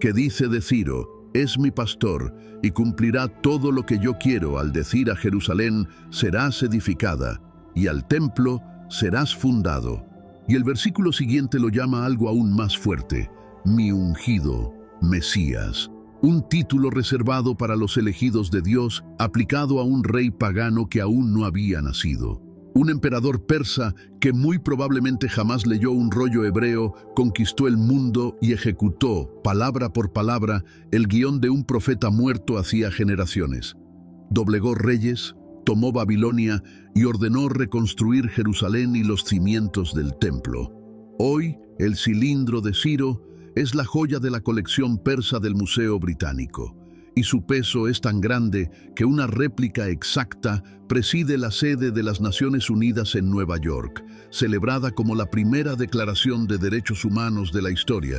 que dice de Ciro: es mi pastor, y cumplirá todo lo que yo quiero al decir a Jerusalén: serás edificada, y al templo serás fundado. Y el versículo siguiente lo llama algo aún más fuerte: mi ungido, Mesías. Un título reservado para los elegidos de Dios, aplicado a un rey pagano que aún no había nacido. Un emperador persa que muy probablemente jamás leyó un rollo hebreo, conquistó el mundo y ejecutó, palabra por palabra, el guión de un profeta muerto hacía generaciones. Doblegó reyes, tomó Babilonia y ordenó reconstruir Jerusalén y los cimientos del templo. Hoy, el cilindro de Ciro es la joya de la colección persa del Museo Británico, y su peso es tan grande que una réplica exacta preside la sede de las Naciones Unidas en Nueva York, celebrada como la primera declaración de derechos humanos de la historia.